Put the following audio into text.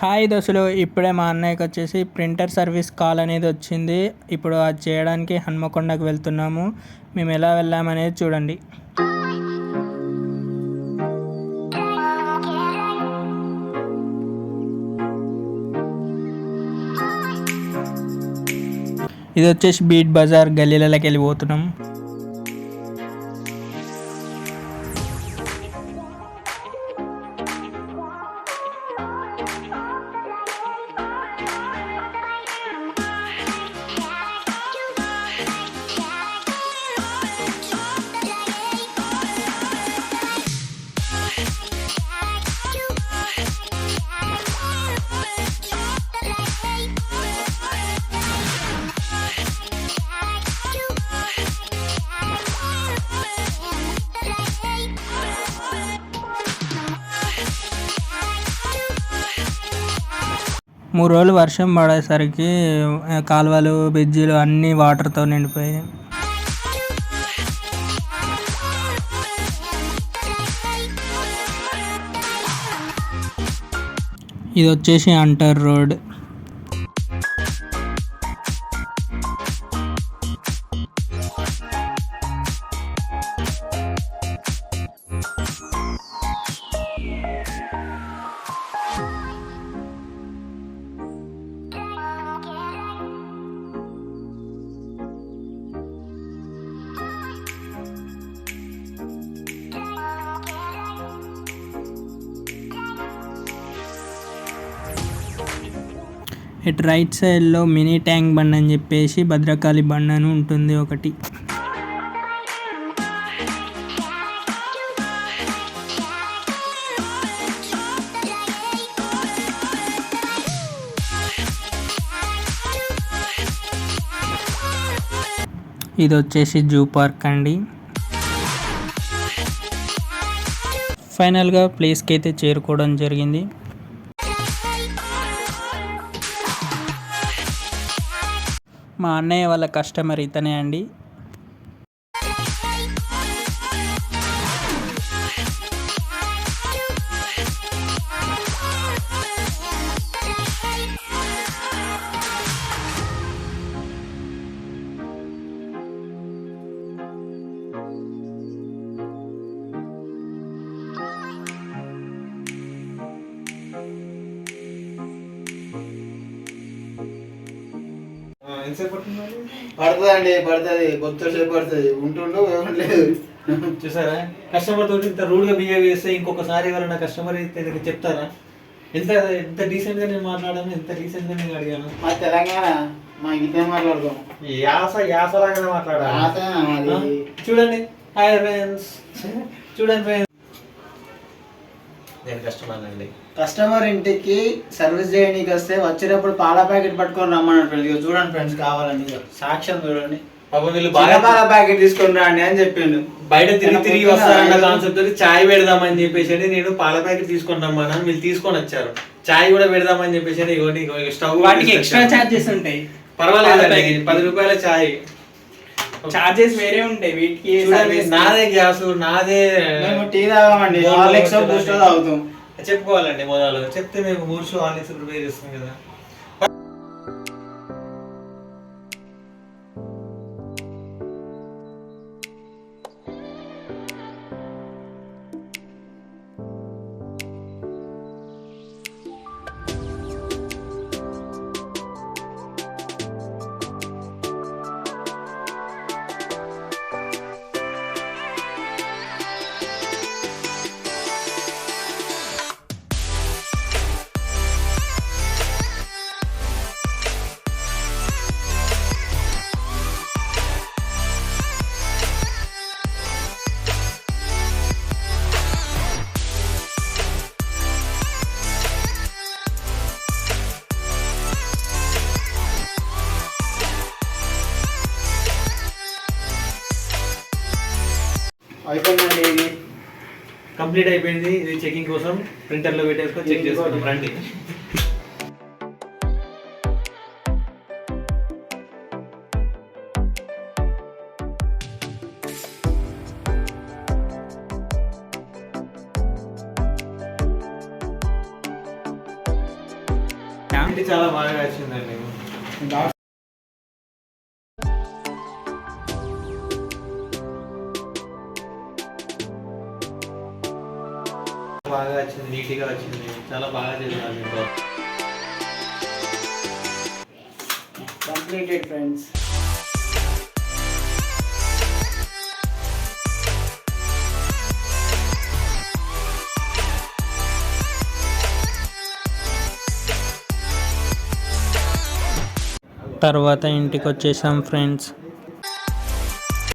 Hi దోస్తులు, ఇప్పుడే మా అన్నయ్యకి వచ్చేసి ప్రింటర్ సర్వీస్ కాల్ అనేది వచ్చింది. ఇప్పుడు అది చేయడానికి హన్మకొండకు వెళ్తున్నాము. మేము ఎలా వెళ్ళామనేది చూడండి. ఇది వచ్చేసి బీట్ బజార్ గల్లీలకి వెళ్ళిపోతున్నాం. మూడు రోజులు వర్షం పడేసరికి కాలువలు బ్రిడ్జిలు అన్నీ వాటర్తో నిండిపోయాయి. ఇది వచ్చేసి అంటర్ రోడ్. ఇటు రైట్ సైడ్లో మినీ ట్యాంక్ బండ్ అని చెప్పేసి భద్రకాళి బండ్ అని ఉంటుంది ఒకటి. ఇది వచ్చేసి జూ పార్క్ అండి. ఫైనల్గా ప్లేస్కి అయితే చేరుకోవడం జరిగింది. మా అన్నయ్య వాళ్ళ కస్టమర్ ఇతనే అండి. పడుతుంది కొద్దిసేపు పడుతుంది ఉంటుండో లేదు. చూసారా, కస్టమర్ తోటి ఇంత రూడ్ గా బిహేవ్ చేస్తే ఇంకొకసారి ఎవరైనా కస్టమర్ అయితే చెప్తారా? ఎంత ఎంత డీసెంట్ గా నేను మాట్లాడాను, ఎంత డీసెంట్ గా నేను అడిగాను. మా తెలంగాణ మా ఇంతే మాట్లాడతాం, యాసలాగానే మాట్లాడాలి. చూడండి, హాయ్ ఫ్రెండ్స్, చూడండి ఫ్రెండ్స్, నేను కస్టమర్ అండి. కస్టమర్ ఇంటికి సర్వీస్ చేయడానికి వస్తే వచ్చేటప్పుడు పాల ప్యాకెట్ పట్టుకొని రమ్మన్నాడు ఫ్రెండ్స్. చూడండి ఫ్రెండ్స్, కావాలని సాక్ష్యం చూడండి. పాల ప్యాకెట్ తీసుకొని రండి అని చెప్పిండు. బయట తిరిగి వస్తారన్న కాన్సెప్ట్ తోటి చాయ్ పెడదామని చెప్పేసి నేను పాల ప్యాకెట్ తీసుకొని రమ్మన్నాను. మీరు తీసుకొని వచ్చారు. చాయ్ కూడా పెడదామని చెప్పేసి స్టవ్ వాటికి ఎక్స్ట్రా చార్జెస్ ఉంటాయి. పర్వాలేదు, 10 రూపాయల చాయ్ చార్జెస్ వేరే ఉంటాయి వీటికి. నాదే గ్యాస్, నాదే. మేము టీ తాగామండి, హార్లిక్స్ బూస్ట్ తాగుతాం. చెప్పుకోవాలండి, మొదలు చెప్తే మేము 3 షో హార్లిక్స్ ప్రిపేర్ చేస్తాం కదా. అయిపోయిందండి, ఇది కంప్లీట్ అయిపోయింది. ఇది చెకింగ్ కోసం ప్రింటర్లో పెట్టేసుకొని చెక్ చేసుకుంటాం రండి. క్వాంటిటీ చాలా బాగా వచ్చిందండి. బాగా వచ్చింది, నీట్గా వచ్చింది, చాలా బాగా చేశారు. Completed friends. తర్వాత ఇంటికి వచ్చేసాం ఫ్రెండ్స్.